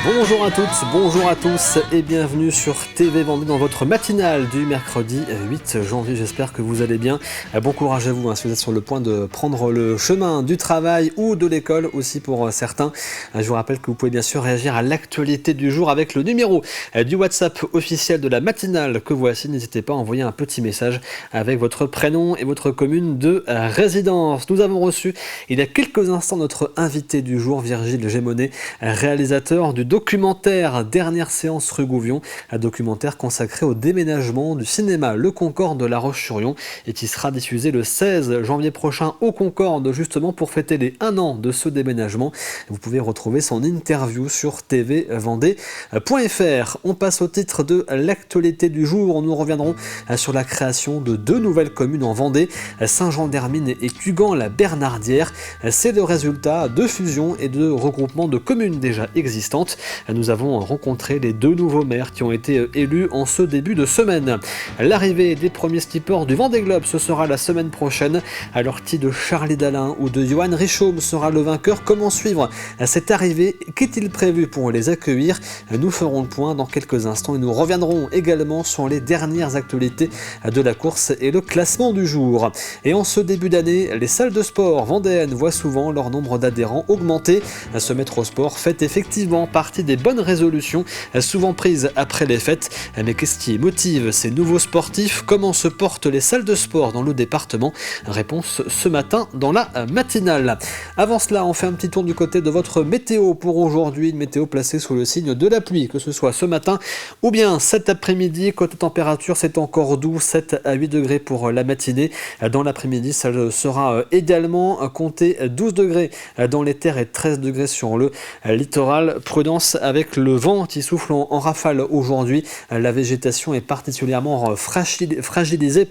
Bonjour à toutes, bonjour à tous et bienvenue sur TV Vendée dans votre matinale du mercredi 8 janvier. J'espère que vous allez bien. Bon courage à vous si vous êtes sur le point de prendre le chemin du travail ou de l'école aussi pour certains. Je vous rappelle que vous pouvez bien sûr réagir à l'actualité du jour avec le numéro du WhatsApp officiel de la matinale que voici. N'hésitez pas à envoyer un petit message avec votre prénom et votre commune de résidence. Nous avons reçu il y a quelques instants notre invité du jour, Virgile Gémonet, réalisateur du documentaire Dernière séance rue Gouvion, un documentaire consacré au déménagement du cinéma Le Concorde de La Roche-sur-Yon et qui sera diffusé le 16 janvier prochain au Concorde, justement pour fêter les 1 an de ce déménagement. Vous pouvez retrouver son interview sur tvvendée.fr. On passe au titre de l'actualité du jour. Nous reviendrons sur la création de 2 nouvelles communes en Vendée, Saint-Jean-d'Hermine et Cugand-la-Bernardière. C'est le résultat de fusions et de regroupements de communes déjà existantes. Nous avons rencontré les 2 nouveaux maires qui ont été élus en ce début de semaine. L'arrivée des premiers skippers du Vendée Globe, ce sera la semaine prochaine. À l'ortie de Charlie Dalin ou de Johan Richomme sera le vainqueur. Comment suivre cette arrivée? Qu'est-il prévu pour les accueillir? Nous ferons le point dans quelques instants et nous reviendrons également sur les dernières actualités de la course et le classement du jour. Et en ce début d'année, les salles de sport vendéennes voient souvent leur nombre d'adhérents augmenter. Se mettre au sport fait effectivement partie des bonnes résolutions, souvent prises après les fêtes. Mais qu'est-ce qui motive ces nouveaux sportifs? Comment se portent les salles de sport dans le département? Réponse ce matin dans la matinale. Avant cela, on fait un petit tour du côté de votre météo pour aujourd'hui. Une météo placée sous le signe de la pluie, que ce soit ce matin ou bien cet après-midi. Côté température, c'est encore doux, 7 à 8 degrés pour la matinée. Dans l'après-midi, ça sera également compté 12 degrés dans les terres et 13 degrés sur le littoral. Prudence avec le vent qui souffle en rafale aujourd'hui. La végétation est particulièrement fragilisée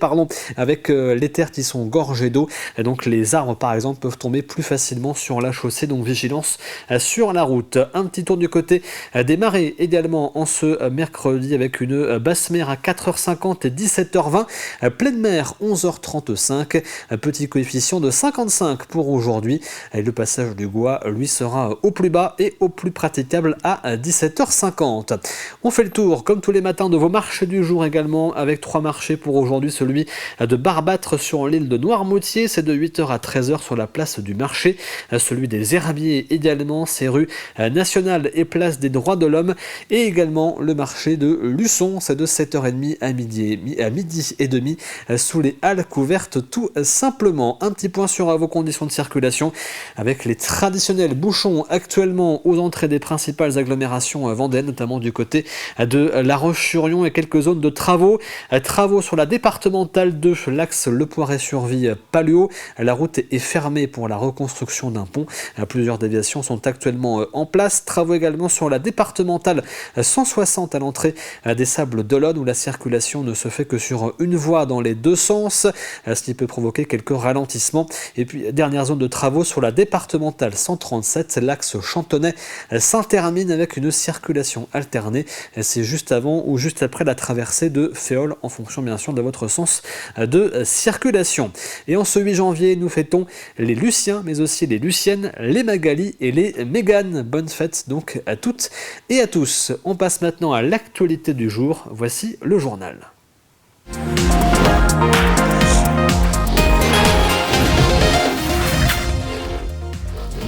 avec les terres qui sont gorgées d'eau. Donc les arbres par exemple peuvent tomber plus facilement sur la chaussée, donc vigilance sur la route. Un petit tour du côté des marées également en ce mercredi avec une basse mer à 4h50 et 17h20, pleine mer 11h35, petit coefficient de 55 pour aujourd'hui. Et le passage du Gois lui sera au plus bas et au plus praticable à 17h50. On fait le tour, comme tous les matins, de vos marchés du jour également, avec 3 marchés pour aujourd'hui. Celui de Barbâtre sur l'île de Noirmoutier, c'est de 8h à 13h sur la place du marché. Celui des Herbiers également, c'est rue Nationale et place des Droits de l'Homme. Et également le marché de Luçon, c'est de 7h30 à midi et demi sous les halles couvertes tout simplement. Un petit point sur vos conditions de circulation avec les traditionnels bouchons actuellement aux entrées des principales agglomérations vendéennes, notamment du côté de La Roche-sur-Yon et quelques zones de travaux. Travaux sur la départementale 2, l'axe Le Poiret-sur-Vie-Paléo. La route est fermée pour la reconstruction d'un pont. Plusieurs déviations sont actuellement en place. Travaux également sur la départementale 160 à l'entrée des Sables d'Olonne où la circulation ne se fait que sur une voie dans les 2 sens, ce qui peut provoquer quelques ralentissements. Et puis dernière zone de travaux sur la départementale 137, l'axe Chantonnay-Saint-Hermine avec une circulation alternée. C'est juste avant ou juste après la traversée de Féol en fonction bien sûr de votre sens de circulation. Et en ce 8 janvier, nous fêtons les Luciens mais aussi les Luciennes, les Magali et les Mégane. Bonne fête donc à toutes et à tous. On passe maintenant à l'actualité du jour. Voici le journal.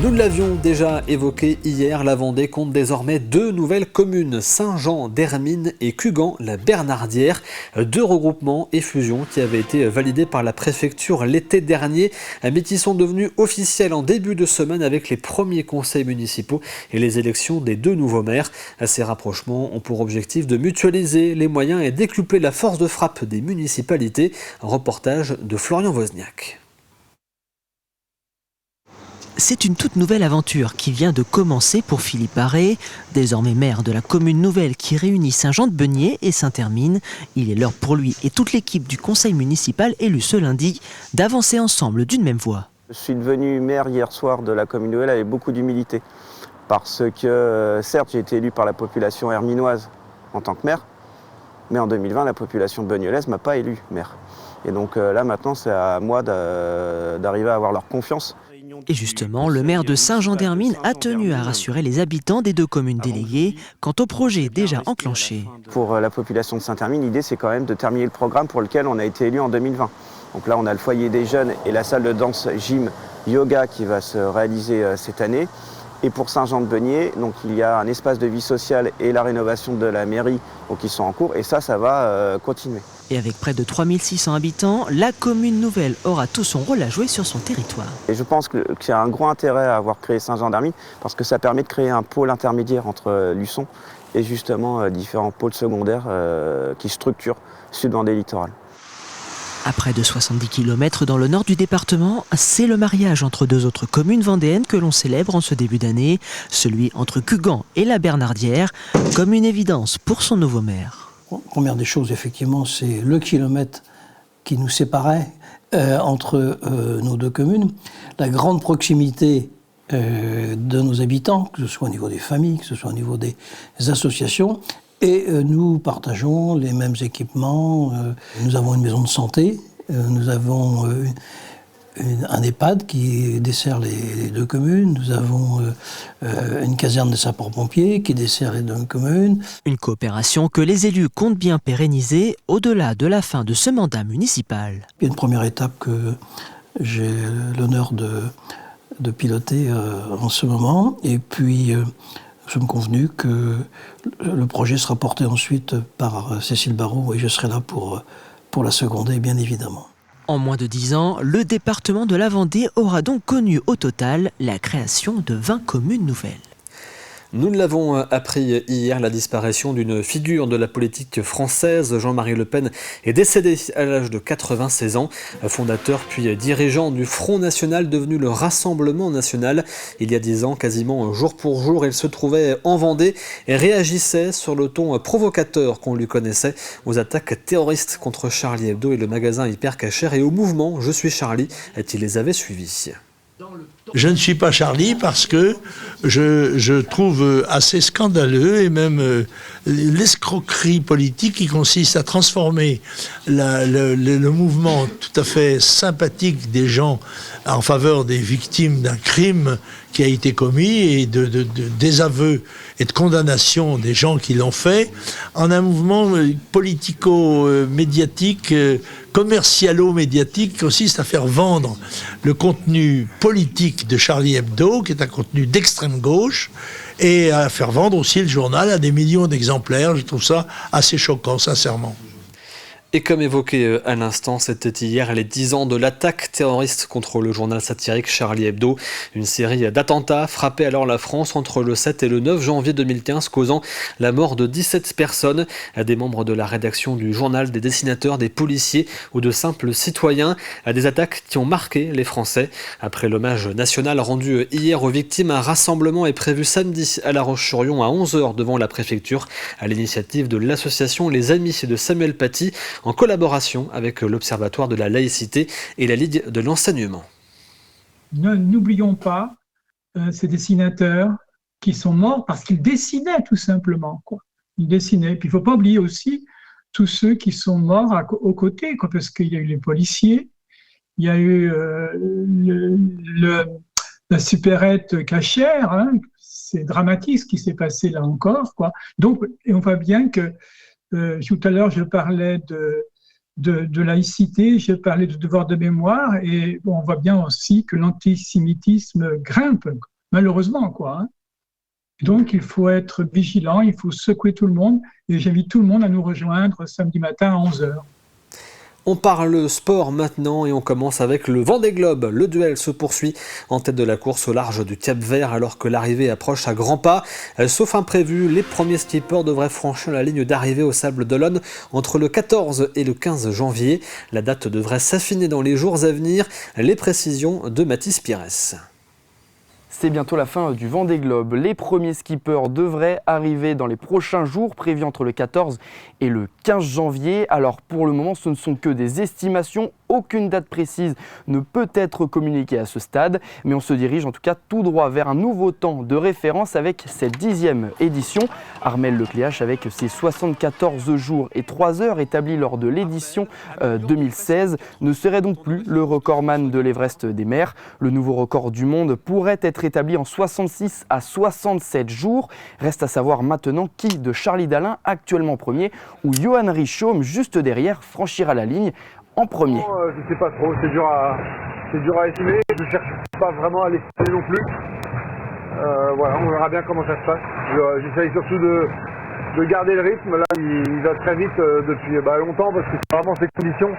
Nous l'avions déjà évoqué hier, la Vendée compte désormais 2 nouvelles communes, Saint-Jean-d'Hermine et Cugand-la-Bernardière. 2 regroupements et fusions qui avaient été validés par la préfecture l'été dernier, mais qui sont devenus officiels en début de semaine avec les premiers conseils municipaux et les élections des 2 nouveaux maires. Ces rapprochements ont pour objectif de mutualiser les moyens et décupler la force de frappe des municipalités. Reportage de Florian Wozniak. C'est une toute nouvelle aventure qui vient de commencer pour Philippe Arré, désormais maire de la commune nouvelle qui réunit Saint-Jean-de-Beugnies et Saint-Hermine. Il est l'heure pour lui et toute l'équipe du conseil municipal élu ce lundi d'avancer ensemble d'une même voie. Je suis devenu maire hier soir de la commune nouvelle avec beaucoup d'humilité. Parce que certes j'ai été élu par la population herminoise en tant que maire, mais en 2020 la population beugniolaise ne m'a pas élu maire. Et donc là maintenant c'est à moi d'arriver à avoir leur confiance. Et justement, le maire de Saint-Jean-d'Hermine a tenu à rassurer les habitants des 2 communes déléguées quant au projet déjà enclenché. Pour la population de Saint-Hermine, l'idée c'est quand même de terminer le programme pour lequel on a été élu en 2020. Donc là on a le foyer des jeunes et la salle de danse gym yoga qui va se réaliser cette année. Et pour Saint-Jean-de-Beugnet, donc il y a un espace de vie sociale et la rénovation de la mairie donc qui sont en cours et ça va continuer. Et avec près de 3600 habitants, la commune nouvelle aura tout son rôle à jouer sur son territoire. Et je pense qu'il y a un gros intérêt à avoir créé Saint-Jean-d'Hermine parce que ça permet de créer un pôle intermédiaire entre Luçon et justement différents pôles secondaires qui structurent Sud-Vendée littoral. À près de 70 km dans le nord du département, c'est le mariage entre 2 autres communes vendéennes que l'on célèbre en ce début d'année, celui entre Cugand et la Bernardière, comme une évidence pour son nouveau maire. Première des choses, effectivement, c'est le kilomètre qui nous séparait entre nos 2 communes, la grande proximité de nos habitants, que ce soit au niveau des familles, que ce soit au niveau des associations. Et nous partageons les mêmes équipements. Nous avons une maison de santé, nous avons un EHPAD qui dessert les 2 communes, nous avons une caserne de sapeurs-pompiers qui dessert les 2 communes. Une coopération que les élus comptent bien pérenniser au-delà de la fin de ce mandat municipal. Il y a une première étape que j'ai l'honneur de piloter en ce moment. Et puis, nous sommes convenus que le projet sera porté ensuite par Cécile Barrault et je serai là pour la seconder, bien évidemment. En moins de 10 ans, le département de la Vendée aura donc connu au total la création de 20 communes nouvelles. Nous l'avons appris hier, la disparition d'une figure de la politique française. Jean-Marie Le Pen est décédé à l'âge de 96 ans, fondateur puis dirigeant du Front National devenu le Rassemblement National. Il y a 10 ans, quasiment jour pour jour, il se trouvait en Vendée et réagissait sur le ton provocateur qu'on lui connaissait aux attaques terroristes contre Charlie Hebdo et le magasin Hyper Cacher et au mouvement Je suis Charlie, qui les avait suivis. Je ne suis pas Charlie parce que je trouve assez scandaleux et même l'escroquerie politique qui consiste à transformer le mouvement tout à fait sympathique des gens en faveur des victimes d'un crime qui a été commis et de désaveu et de condamnation des gens qui l'ont fait en un mouvement politico-médiatique, commercialo-médiatique qui consiste à faire vendre le contenu politique de Charlie Hebdo, qui est un contenu d'extrême gauche, et à faire vendre aussi le journal à des millions d'exemplaires. Je trouve ça assez choquant, sincèrement. Et comme évoqué à l'instant, c'était hier les 10 ans de l'attaque terroriste contre le journal satirique Charlie Hebdo. Une série d'attentats frappait alors la France entre le 7 et le 9 janvier 2015, causant la mort de 17 personnes, des membres de la rédaction du journal, des dessinateurs, des policiers ou de simples citoyens. Des attaques qui ont marqué les Français. Après l'hommage national rendu hier aux victimes, un rassemblement est prévu samedi à La Roche-sur-Yon à 11h devant la préfecture, à l'initiative de l'association Les Amis de Samuel Paty, en collaboration avec l'Observatoire de la laïcité et la Ligue de l'enseignement. N'oublions pas ces dessinateurs qui sont morts parce qu'ils dessinaient tout simplement, quoi. Ils dessinaient. Puis il ne faut pas oublier aussi tous ceux qui sont morts aux côtés, quoi, parce qu'il y a eu les policiers, il y a eu la supérette cachère, hein. C'est dramatique ce qui s'est passé là encore, quoi. Donc, et on voit bien que tout à l'heure, je parlais de laïcité, je parlais de devoir de mémoire, et on voit bien aussi que l'antisémitisme grimpe, malheureusement, quoi. Hein. Donc, il faut être vigilant, il faut secouer tout le monde, et j'invite tout le monde à nous rejoindre samedi matin à 11h. On parle sport maintenant et on commence avec le Vendée Globe. Le duel se poursuit en tête de la course au large du Cap-Vert alors que l'arrivée approche à grands pas. Sauf imprévu, les premiers skippers devraient franchir la ligne d'arrivée au Sable d'Olonne entre le 14 et le 15 janvier. La date devrait s'affiner dans les jours à venir. Les précisions de Mathis Pires. C'est bientôt la fin du Vendée Globe. Les premiers skippers devraient arriver dans les prochains jours, prévus entre le 14 et le 15 janvier. Alors pour le moment, ce ne sont que des estimations. Aucune date précise ne peut être communiquée à ce stade, mais on se dirige en tout cas tout droit vers un nouveau temps de référence avec cette 10e édition. Armelle Lecléache, avec ses 74 jours et 3 heures établis lors de l'édition 2016, ne serait donc plus le recordman de l'Everest des mers. Le nouveau record du monde pourrait être établi en 66 à 67 jours. Reste à savoir maintenant qui de Charlie Dalin, actuellement premier, ou Johan Richomme, juste derrière, franchira la ligne en premier. Je ne sais pas trop, c'est dur à estimer. Je ne cherche pas vraiment à l'estimer non plus. Voilà, on verra bien comment ça se passe. J'essaye surtout de garder le rythme. Là, il va très vite depuis longtemps parce que c'est vraiment ces conditions.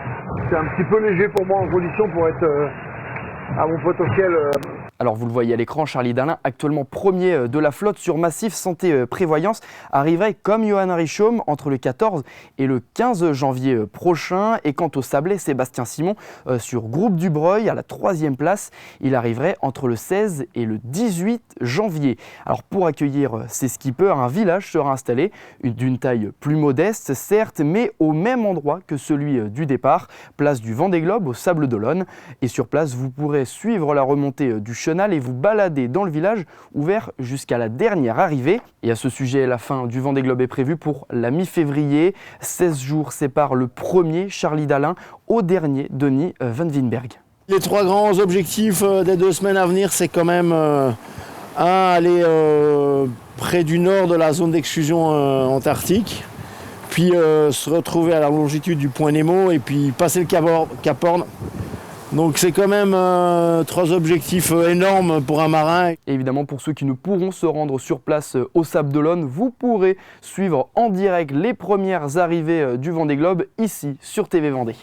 C'est un petit peu léger pour moi en condition pour être à mon potentiel. Alors vous le voyez à l'écran, Charlie Dalin, actuellement premier de la flotte sur Massif Santé Prévoyance, arriverait comme Johan Richomme entre le 14 et le 15 janvier prochain. Et quant au sablé, Sébastien Simon sur Groupe du Breuil à la 3e place, il arriverait entre le 16 et le 18 janvier. Alors pour accueillir ces skippers, un village sera installé, d'une taille plus modeste certes, mais au même endroit que celui du départ, place du Vendée Globe au Sables d'Olonne. Et sur place, vous pourrez suivre la remontée du Chenal et vous balader dans le village ouvert jusqu'à la dernière arrivée. Et à ce sujet, la fin du Vendée Globe est prévue pour la mi-février. 16 jours séparent le premier Charlie Dalin au dernier Denis Van Winberg. Les 3 grands objectifs des 2 semaines à venir, c'est quand même aller près du nord de la zone d'exclusion antarctique, puis se retrouver à la longitude du point Nemo et puis passer le Cap Horn. Donc c'est quand même 3 objectifs énormes pour un marin. Et évidemment, pour ceux qui ne pourront se rendre sur place au Sables d'Olonne, vous pourrez suivre en direct les premières arrivées du Vendée Globe ici sur TV Vendée.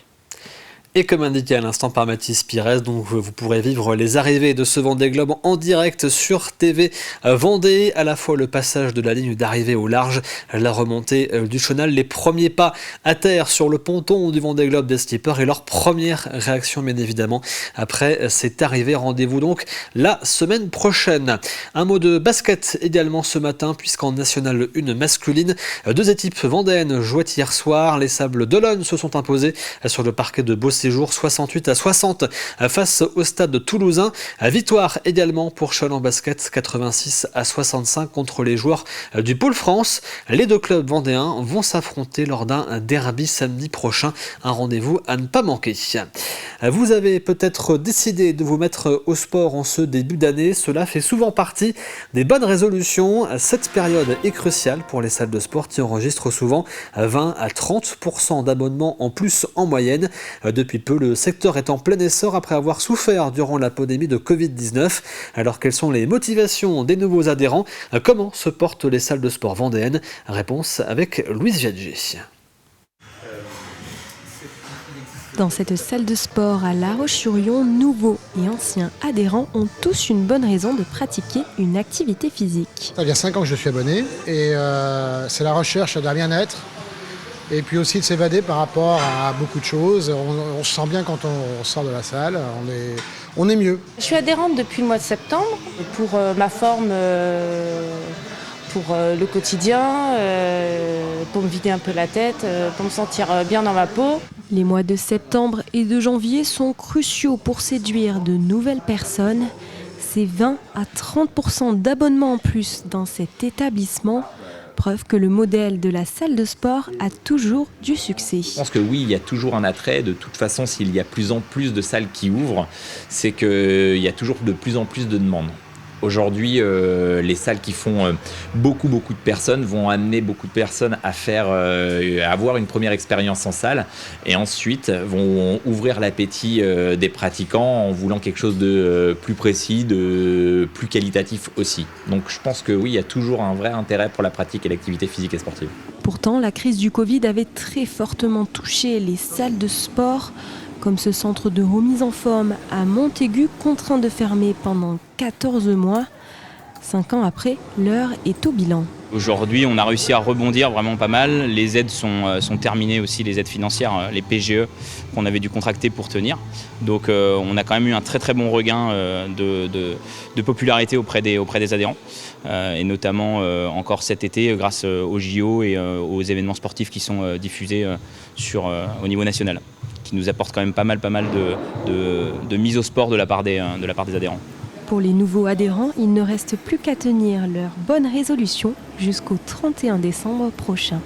Et comme indiqué à l'instant par Mathis Pires, donc vous pourrez vivre les arrivées de ce Vendée Globe en direct sur TV Vendée, à la fois le passage de la ligne d'arrivée au large, la remontée du Chenal, les premiers pas à terre sur le ponton du Vendée Globe des skippers et leur première réaction bien évidemment après cette arrivée. Rendez-vous donc la semaine prochaine. Un mot de basket également ce matin, puisqu'en National 1 masculine, 2 équipes vendéennes jouaient hier soir. Les Sables d'Olonne se sont imposés sur le parquet de Beauséjour 68 à 60 face au stade toulousain. Victoire également pour Cholet en basket 86 à 65 contre les joueurs du Pôle France. Les 2 clubs vendéens vont s'affronter lors d'un derby samedi prochain. Un rendez-vous à ne pas manquer. Vous avez peut-être décidé de vous mettre au sport en ce début d'année. Cela fait souvent partie des bonnes résolutions. Cette période est cruciale pour les salles de sport qui enregistrent souvent 20 à 30% d'abonnements en plus en moyenne. Depuis peu, le secteur est en plein essor après avoir souffert durant la pandémie de Covid-19. Alors quelles sont les motivations des nouveaux adhérents? Comment se portent les salles de sport vendéennes? Réponse avec Louise Viadger. Dans cette salle de sport à La Roche-sur-Yon, nouveaux et anciens adhérents ont tous une bonne raison de pratiquer une activité physique. Ça fait 5 ans que je suis abonné et c'est la recherche d'un bien-être et puis aussi de s'évader par rapport à beaucoup de choses. On se sent bien quand on sort de la salle, on est mieux. Je suis adhérente depuis le mois de septembre pour ma forme, pour le quotidien, pour me vider un peu la tête, pour me sentir bien dans ma peau. Les mois de septembre et de janvier sont cruciaux pour séduire de nouvelles personnes. C'est 20 à 30% d'abonnements en plus dans cet établissement. Preuve que le modèle de la salle de sport a toujours du succès. Je pense que oui, il y a toujours un attrait. De toute façon, s'il y a plus en plus de salles qui ouvrent, c'est qu'il y a toujours de plus en plus de demandes. Aujourd'hui, les salles qui font beaucoup de personnes vont amener beaucoup de personnes à avoir une première expérience en salle et ensuite vont ouvrir l'appétit des pratiquants en voulant quelque chose de plus précis, de plus qualitatif aussi. Donc je pense que oui, il y a toujours un vrai intérêt pour la pratique et l'activité physique et sportive. Pourtant, la crise du Covid avait très fortement touché les salles de sport, comme ce centre de remise en forme à Montaigu, contraint de fermer pendant 14 mois. 5 ans après, l'heure est au bilan. Aujourd'hui, on a réussi à rebondir vraiment pas mal. Les aides sont terminées aussi, les aides financières, les PGE qu'on avait dû contracter pour tenir. Donc on a quand même eu un très très bon regain de popularité auprès des adhérents. Et notamment encore cet été grâce aux JO et aux événements sportifs qui sont diffusés au niveau national, qui nous apporte quand même pas mal de mise au sport de la part des adhérents. Pour les nouveaux adhérents, il ne reste plus qu'à tenir leurs bonnes résolutions jusqu'au 31 décembre prochain.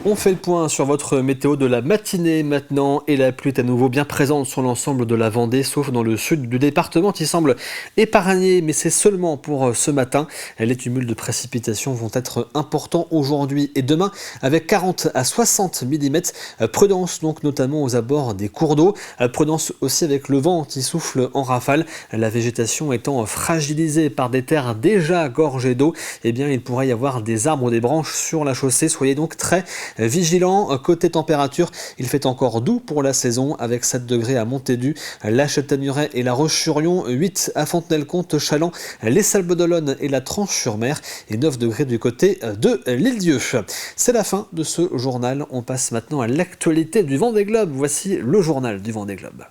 On fait le point sur votre météo de la matinée maintenant et la pluie est à nouveau bien présente sur l'ensemble de la Vendée, sauf dans le sud du département qui semble épargné, mais c'est seulement pour ce matin. Les cumuls de précipitations vont être importants aujourd'hui et demain avec 40 à 60 mm. Prudence donc notamment aux abords des cours d'eau. Prudence aussi avec le vent qui souffle en rafale. La végétation étant fragilisée par des terres déjà gorgées d'eau, eh bien il pourrait y avoir des arbres ou des branches sur la chaussée. Soyez donc très vigilant. Côté température, il fait encore doux pour la saison avec 7 degrés à Montaigu, la Châtaigneraie et la Roche-sur-Yon, 8 à Fontenay-le-Comte, Châlons, les Salles d'Olonne et la Tranche-sur-Mer et 9 degrés du côté de l'Île-Dieu. C'est la fin de ce journal. On passe maintenant à l'actualité du Vendée Globe. Voici le journal du Vendée Globe.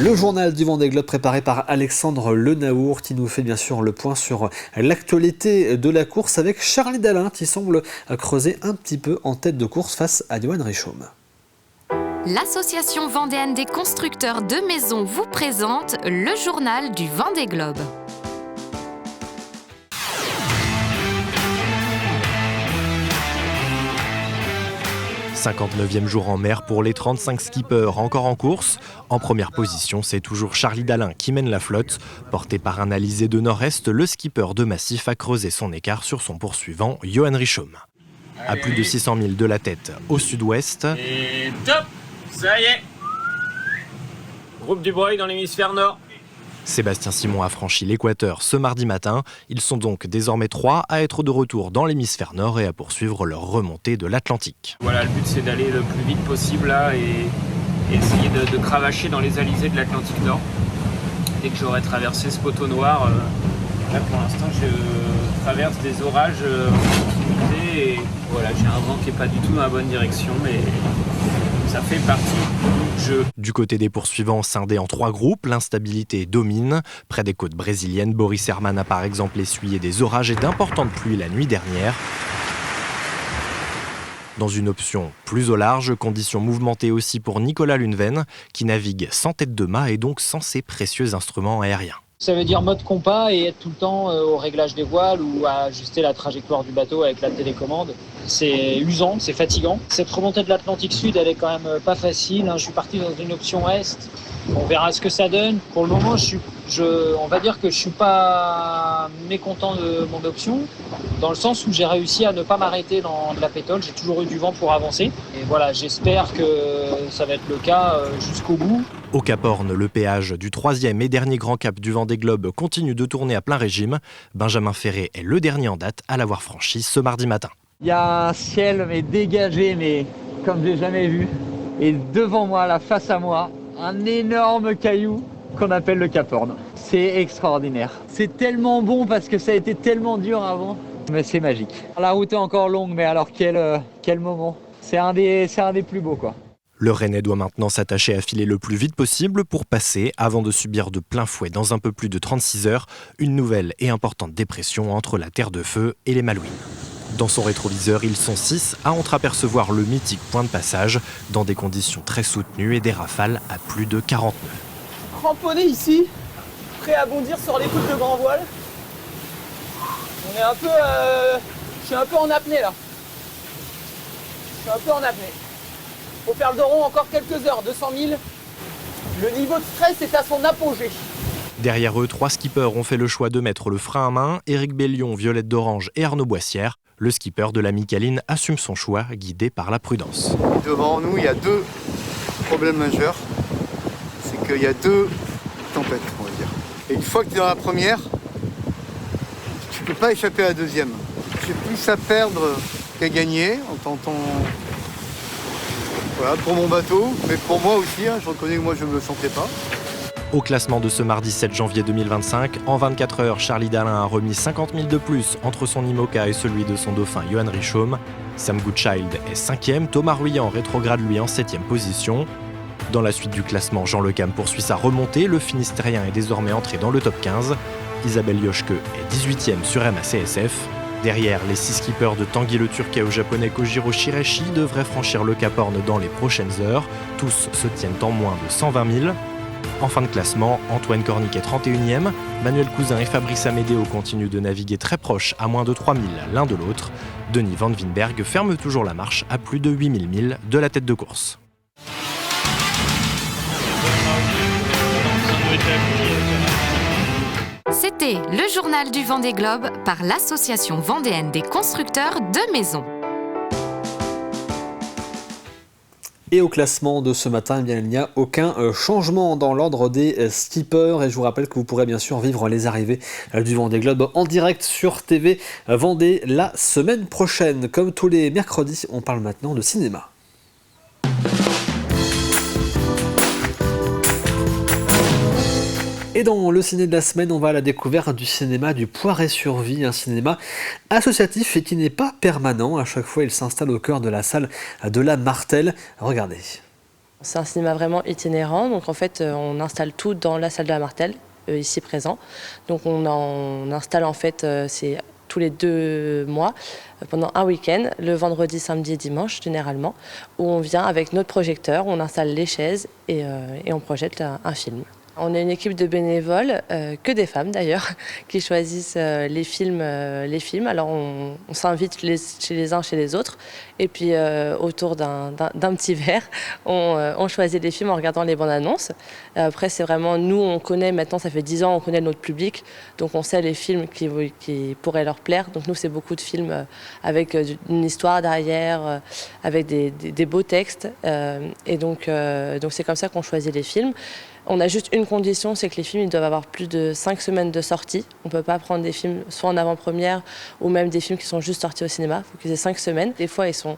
Le journal du Vendée Globe préparé par Alexandre Lenaour qui nous fait bien sûr le point sur l'actualité de la course avec Charlie Dalin qui semble creuser un petit peu en tête de course face à Johan Richomme. L'association vendéenne des constructeurs de maisons vous présente le journal du Vendée Globe. 59e jour en mer pour les 35 skippers encore en course. En première position, c'est toujours Charlie Dalin qui mène la flotte. Porté par un alizé de nord-est, le skipper de Massif a creusé son écart sur son poursuivant, Johan Richomme. À plus de 600 000 de la tête au sud-ouest. Et top, ça y est. Groupe du Breuil dans l'hémisphère nord. Sébastien Simon a franchi l'équateur ce mardi matin. Ils sont donc désormais 3 à être de retour dans l'hémisphère nord et à poursuivre leur remontée de l'Atlantique. Voilà, le but c'est d'aller le plus vite possible là et essayer de cravacher dans les alizés de l'Atlantique Nord. Dès que j'aurai traversé ce poteau noir, là pour l'instant je traverse des orages en continuité et voilà, j'ai un vent qui n'est pas du tout dans la bonne direction mais ça fait partie du jeu. Du côté des poursuivants scindés en 3 groupes, l'instabilité domine. Près des côtes brésiliennes, Boris Herman a par exemple essuyé des orages et d'importantes pluies la nuit dernière. Dans une option plus au large, conditions mouvementées aussi pour Nicolas Luneven, qui navigue sans tête de mât et donc sans ses précieux instruments aériens. Ça veut dire mode compas et être tout le temps au réglage des voiles ou à ajuster la trajectoire du bateau avec la télécommande. C'est usant, c'est fatigant. Cette remontée de l'Atlantique Sud, elle est quand même pas facile. Je suis parti dans une option Est. On verra ce que ça donne. Pour le moment, on va dire que je suis pas mécontent de mon option, dans le sens où j'ai réussi à ne pas m'arrêter dans de la pétole. J'ai toujours eu du vent pour avancer. Et voilà, j'espère que ça va être le cas jusqu'au bout. Au Cap Horn, le péage du 3e et dernier grand cap du Vendée Globe continue de tourner à plein régime. Benjamin Ferré est le dernier en date à l'avoir franchi ce mardi matin. Il y a un ciel dégagé, mais comme j'ai jamais vu. Et devant moi, là, face à moi, un énorme caillou qu'on appelle le Cap Horn. C'est extraordinaire. C'est tellement bon parce que ça a été tellement dur avant. Mais c'est magique. La route est encore longue, mais alors quel moment. C'est un des plus beaux, quoi. Le Rennais doit maintenant s'attacher à filer le plus vite possible pour passer, avant de subir de plein fouet dans un peu plus de 36 heures, une nouvelle et importante dépression entre la Terre de Feu et les Malouines. Dans son rétroviseur, ils sont 6 à entreapercevoir le mythique point de passage dans des conditions très soutenues et des rafales à plus de 40 nœuds. Cramponné ici, prêt à bondir sur les poutres de grand voile. On est je suis un peu en apnée là. Faut faire le dos rond encore quelques heures, 200 000. Le niveau de stress est à son apogée. Derrière eux, 3 skippers ont fait le choix de mettre le frein à main. Éric Bellion, Violette d'Orange et Arnaud Boissière. Le skipper de la Micaline assume son choix, guidé par la prudence. Devant nous, il y a 2 problèmes majeurs. C'est qu'il y a 2 tempêtes, on va dire. Et une fois que tu es dans la première, tu ne peux pas échapper à la deuxième. J'ai plus à perdre qu'à gagner en tentant... Voilà, pour mon bateau, mais pour moi aussi, je reconnais que moi je ne me sentais pas. Au classement de ce mardi 7 janvier 2025, en 24 heures, Charlie Dalin a remis 50 000 de plus entre son IMOCA et celui de son dauphin Johan Richomme. Sam Goodchild est 5e, Thomas Ruyant rétrograde lui en 7e position. Dans la suite du classement, Jean Le Cam poursuit sa remontée, le Finistérien est désormais entré dans le top 15. Isabelle Yoshke est 18e sur MACSF. Derrière, les 6 skippers de Tanguy Le Turc et au japonais Kojiro Shiraishi devraient franchir le Cap Horn dans les prochaines heures. Tous se tiennent en moins de 120 000. En fin de classement, Antoine Cornic est 31e, Manuel Cousin et Fabrice Amédéo continuent de naviguer très proches à moins de 3 000 l'un de l'autre. Denis Van Winberg ferme toujours la marche à plus de 8 000 milles de la tête de course. C'était le journal du Vendée Globe par l'Association vendéenne des constructeurs de maisons. Et au classement de ce matin, eh bien, il n'y a aucun changement dans l'ordre des skippers. Et je vous rappelle que vous pourrez bien sûr vivre les arrivées du Vendée Globe en direct sur TV Vendée la semaine prochaine. Comme tous les mercredis, on parle maintenant de cinéma. Et dans le ciné de la semaine, on va à la découverte du cinéma du Poiret-sur-Vie, un cinéma associatif et qui n'est pas permanent. À chaque fois, il s'installe au cœur de la salle de la Martelle. Regardez. C'est un cinéma vraiment itinérant, donc en fait, on installe tout dans la salle de la Martelle, ici présent. Donc on installe en fait, c'est tous les 2 mois, pendant un week-end, le vendredi, samedi et dimanche généralement, où on vient avec notre projecteur, on installe les chaises et on projette un film. On a une équipe de bénévoles, que des femmes d'ailleurs, qui choisissent les films. Alors on s'invite chez les uns, chez les autres. Et puis autour d'un petit verre, on choisit les films en regardant les bandes annonces. Après, c'est vraiment, nous, on connaît maintenant, ça fait 10 ans, on connaît notre public. Donc on sait les films qui pourraient leur plaire. Donc nous, c'est beaucoup de films avec une histoire derrière, avec des beaux textes. Et donc c'est comme ça qu'on choisit les films. On a juste une condition, c'est que les films ils doivent avoir plus de 5 semaines de sortie. On ne peut pas prendre des films soit en avant-première ou même des films qui sont juste sortis au cinéma. Il faut qu'ils aient 5 semaines. Des fois, ils sont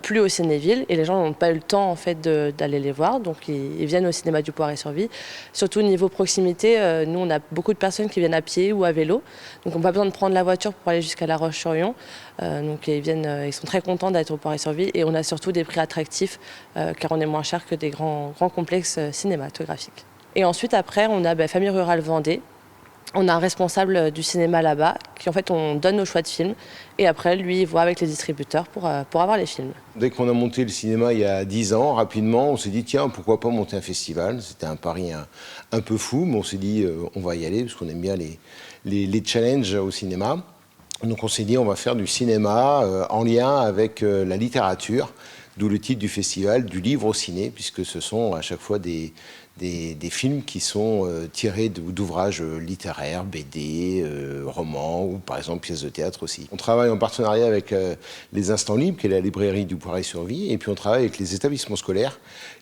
plus au Cinéville et les gens n'ont pas eu le temps en fait, d'aller les voir. Donc, ils viennent au cinéma du Poiret-sur-Vie. Surtout au niveau proximité, nous, on a beaucoup de personnes qui viennent à pied ou à vélo. Donc, on n'a pas besoin de prendre la voiture pour aller jusqu'à La Roche-sur-Yon. Donc, ils sont très contents d'être au Poiret-sur-Vie. Et on a surtout des prix attractifs car on est moins cher que des grands complexes cinématographiques. Et ensuite, après, on a Famille Rurale Vendée. On a un responsable du cinéma là-bas qui, en fait, on donne nos choix de films. Et après, lui, il voit avec les distributeurs pour avoir les films. Dès qu'on a monté le cinéma il y a 10 ans, rapidement, on s'est dit, tiens, pourquoi pas monter un festival? C'était un pari un peu fou, mais on s'est dit, on va y aller, parce qu'on aime bien les challenges au cinéma. Donc on s'est dit, on va faire du cinéma en lien avec la littérature, d'où le titre du festival, du livre au ciné, puisque ce sont à chaque fois des films qui sont tirés d'ouvrages littéraires, BD, romans ou par exemple pièces de théâtre aussi. On travaille en partenariat avec les Instants Libres, qui est la librairie du Poiret-sur-Vie, et puis on travaille avec les établissements scolaires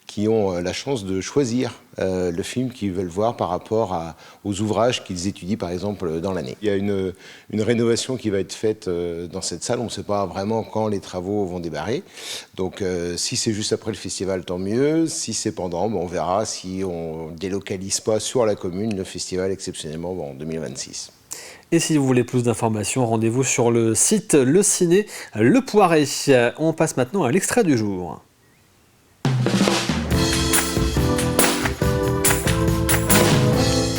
qui ont la chance de choisir le film qu'ils veulent voir par rapport aux ouvrages qu'ils étudient par exemple dans l'année. Il y a une rénovation qui va être faite dans cette salle, on ne sait pas vraiment quand les travaux vont démarrer. Donc si c'est juste après le festival, tant mieux. Si c'est pendant, on verra si on ne délocalise pas sur la commune le festival exceptionnellement en 2026. Et si vous voulez plus d'informations, rendez-vous sur le site Le Ciné Le Poiret. On passe maintenant à l'extrait du jour.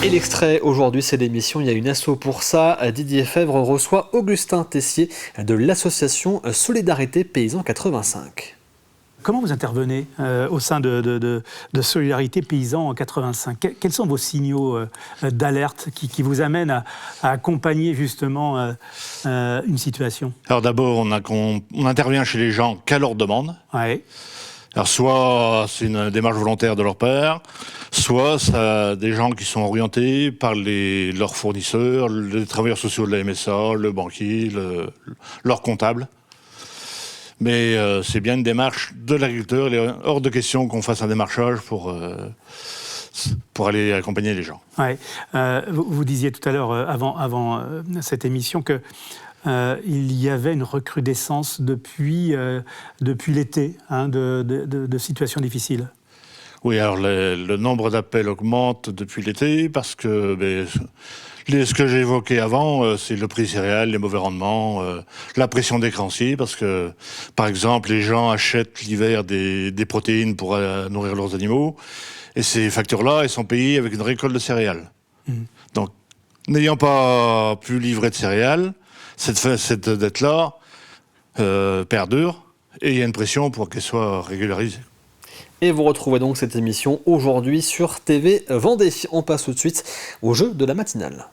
Et l'extrait aujourd'hui, c'est l'émission Il y a une asso pour ça. Didier Fèvre reçoit Augustin Tessier de l'association Solidarité Paysan 85. Comment vous intervenez au sein de Solidarité Paysan en 85 ? Quels sont vos signaux d'alerte qui vous amènent à accompagner justement une situation ? Alors d'abord, on intervient chez les gens qu'à leur demande. Ouais. Alors soit c'est une démarche volontaire de leur part, soit c'est des gens qui sont orientés par leurs fournisseurs, les travailleurs sociaux de la MSA, le banquier, leur comptable. Mais c'est bien une démarche de l'agriculteur. Il est hors de question qu'on fasse un démarchage pour aller accompagner les gens. Ouais. Vous disiez tout à l'heure, avant cette émission, que il y avait une recrudescence depuis l'été de situations difficiles. Oui, alors le nombre d'appels augmente depuis l'été parce que ce que j'ai évoqué avant, c'est le prix des céréales, les mauvais rendements, la pression des créanciers, parce que, par exemple, les gens achètent l'hiver des protéines pour nourrir leurs animaux, et ces factures-là, elles sont payées avec une récolte de céréales. Donc, n'ayant pas pu livrer de céréales, cette dette-là perdure et il y a une pression pour qu'elle soit régularisée. Et vous retrouvez donc cette émission aujourd'hui sur TV Vendée. On passe tout de suite au jeu de la matinale.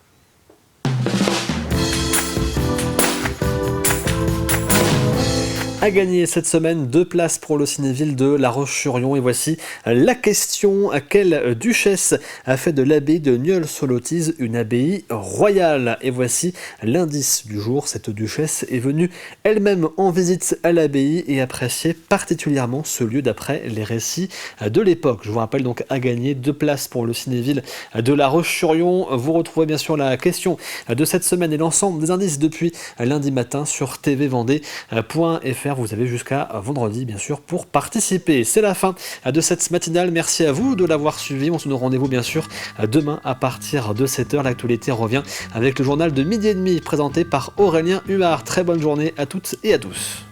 À gagner cette semaine 2 places pour le Cinéville de La Roche-sur-Yon. Et voici la question: quelle duchesse a fait de l'abbaye de Nieul-sur-Lotise une abbaye royale? Et voici l'indice du jour. Cette duchesse est venue elle-même en visite à l'abbaye et appréciait particulièrement ce lieu d'après les récits de l'époque. Je vous rappelle donc à gagner 2 places pour le Cinéville de La Roche-sur-Yon. Vous retrouvez bien sûr la question de cette semaine et l'ensemble des indices depuis lundi matin sur tvvendée.fr. Vous avez jusqu'à vendredi, bien sûr, pour participer. C'est la fin de cette matinale. Merci à vous de l'avoir suivi. On se donne rendez-vous, bien sûr, demain à partir de 7h. L'actualité revient avec le journal de 12h30 présenté par Aurélien Huard. Très bonne journée à toutes et à tous.